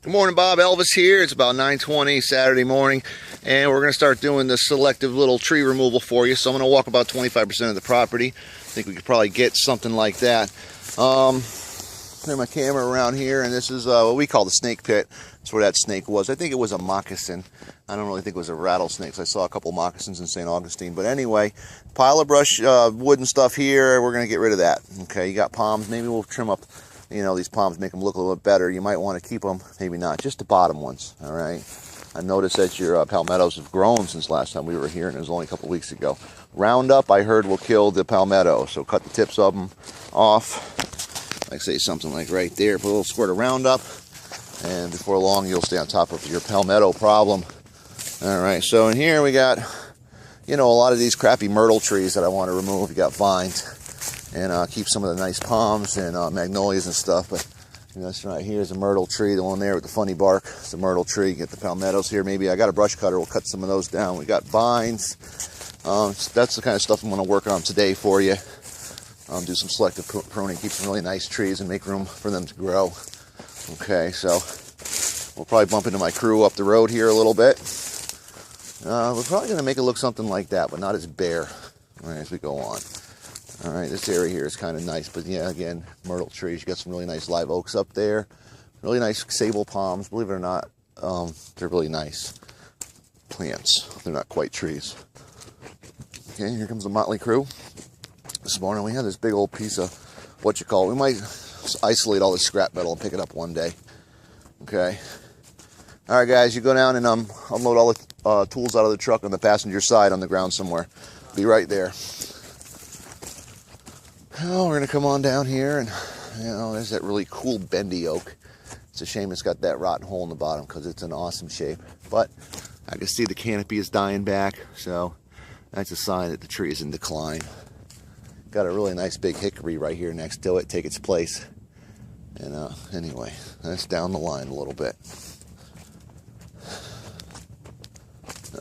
Good morning, Bob. Elvis here. It's about 9:20 Saturday morning, and we're going to start doing the selective little tree removal for you. So I'm going to walk about 25% of the property. I think we could probably get something like that. Turn my camera around here, and this is what we call the snake pit. That's where that snake was. I think it was a moccasin. I don't really think it was a rattlesnake. So I saw a couple moccasins in St. Augustine. But anyway, pile of brush, wood and stuff here. We're going to get rid of that. Okay, you got palms. Maybe we'll trim up, these palms, make them look a little bit better. You might want to keep them, maybe not, just the bottom ones. All right. I noticed that your palmettos have grown since last time we were here, and it was only a couple weeks ago. Roundup, I heard, will kill the palmetto, so cut the tips of them off. Like say something like right there, put a little squirt of Roundup, and before long you'll stay on top of your palmetto problem. All right, so in here we got, a lot of these crappy myrtle trees that I want to remove. You got vines, and keep some of the nice palms and magnolias and stuff. But this right here is a myrtle tree. The one there with the funny bark, it's a myrtle tree. Get the palmettos here. Maybe I got a brush cutter. We'll cut some of those down. We got vines. That's the kind of stuff I'm going to work on today for you. Do some selective pruning, keep some really nice trees and make room for them to grow. Okay, so we'll probably bump into my crew up the road here a little bit. We're probably going to make it look something like that, but not as bare, as we go on. All right, this area here is kind of nice, but yeah, again, myrtle trees. You got some really nice live oaks up there. Really nice sable palms. Believe it or not, they're really nice plants. They're not quite trees. Okay, here comes the motley crew. This morning we had this big old piece of we might isolate all the scrap metal and pick it up one day. Okay. All right, guys, you go down and unload all the tools out of the truck on the passenger side on the ground somewhere. Be right there. Well, we're gonna come on down here, and there's that really cool bendy oak. It's a shame it's got that rotten hole in the bottom because it's an awesome shape. But I can see the canopy is dying back, so that's a sign that the tree is in decline. Got a really nice big hickory right here next to it, take its place. And anyway, that's down the line a little bit.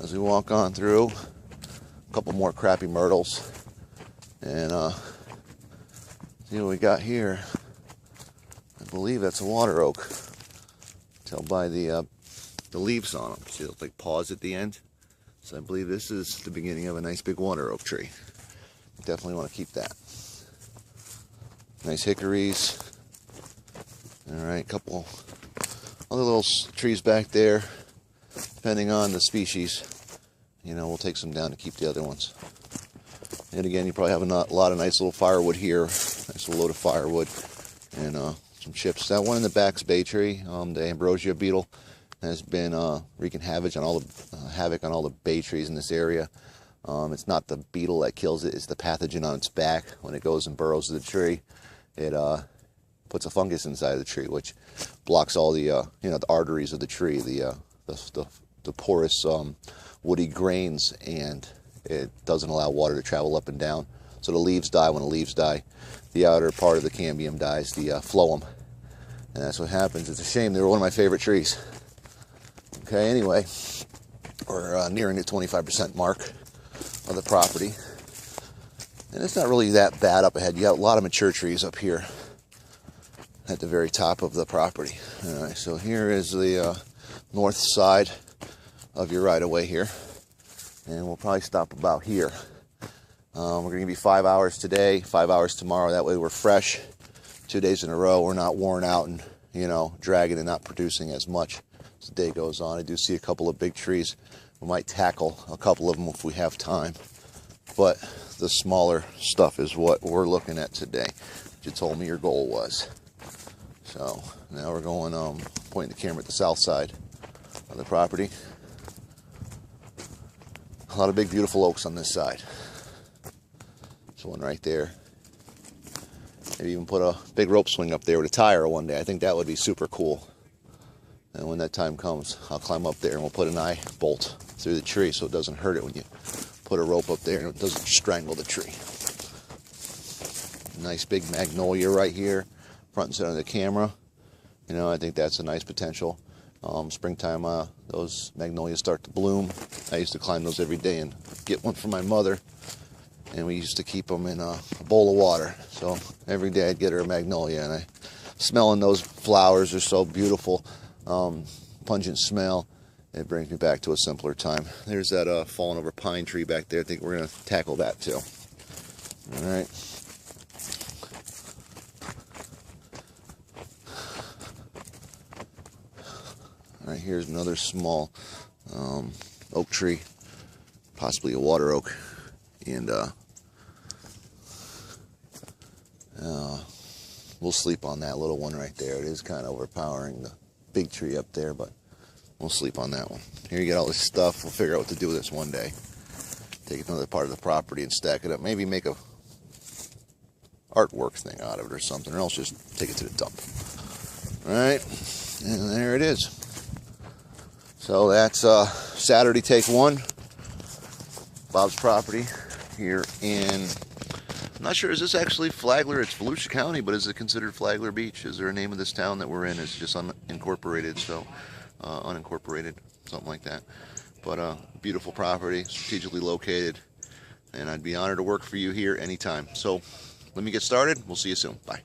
As we walk on through, a couple more crappy myrtles. And see what we got here. I believe that's a water oak. Tell by the leaves on them. See those like paws at the end? So I believe this is the beginning of a nice big water oak tree. Definitely want to keep that. Nice hickories. All right, a couple other little trees back there. Depending on the species, we'll take some down to keep the other ones. And again, you probably have a lot of nice little firewood here. Nice little load of firewood and some chips. That one in the back's bay tree, the ambrosia beetle, has been wreaking havoc on all the bay trees in this area. It's not the beetle that kills it, it's the pathogen on its back. When it goes and burrows the tree, it puts a fungus inside of the tree, which blocks all the the arteries of the tree, the porous woody grains, and it doesn't allow water to travel up and down. So the leaves die. When the leaves die, the outer part of the cambium dies, the phloem, and that's what happens. It's a shame. They were one of my favorite trees. Okay, anyway, we're nearing the 25% mark of the property, and it's not really that bad up ahead. You got a lot of mature trees up here at the very top of the property. All right, so here is the north side of your right-of-way here, and we'll probably stop about here. We're going to give you 5 hours today, 5 hours tomorrow. That way we're fresh 2 days in a row. We're not worn out and dragging and not producing as much as the day goes on. I do see a couple of big trees. We might tackle a couple of them if we have time, but the smaller stuff is what we're looking at today. You told me your goal was. So now we're going, pointing the camera at the south side of the property. A lot of big, beautiful oaks on this side. There's one right there. Maybe even put a big rope swing up there with a tire one day. I think that would be super cool. And when that time comes, I'll climb up there and we'll put an eye bolt through the tree so it doesn't hurt it when you put a rope up there and it doesn't strangle the tree. Nice big magnolia right here, front and center of the camera. I think that's a nice potential. Springtime, those magnolias start to bloom. I used to climb those every day and get one for my mother. And we used to keep them in a bowl of water. So every day I'd get her a magnolia, and smelling those flowers are so beautiful. pungent smell. It brings me back to a simpler time. There's that fallen over pine tree back there. I think we're going to tackle that too. All right. All right, here's another small oak tree, possibly a water oak, and we'll sleep on that little one right there. It is kind of overpowering the big tree up there, but we'll sleep on that one. Here you get all this stuff. We'll figure out what to do with this one day. Take it to another part of the property and stack it up. Maybe make a artwork thing out of it or something, or else just take it to the dump. All right, and there it is. So that's Saturday take one. Bob's property here in, I'm not sure, is this actually Flagler? It's Volusia County, but is it considered Flagler Beach? Is there a name of this town that we're in? It's just unincorporated, so unincorporated, something like that. But beautiful property, strategically located, and I'd be honored to work for you here anytime. So let me get started. We'll see you soon. Bye.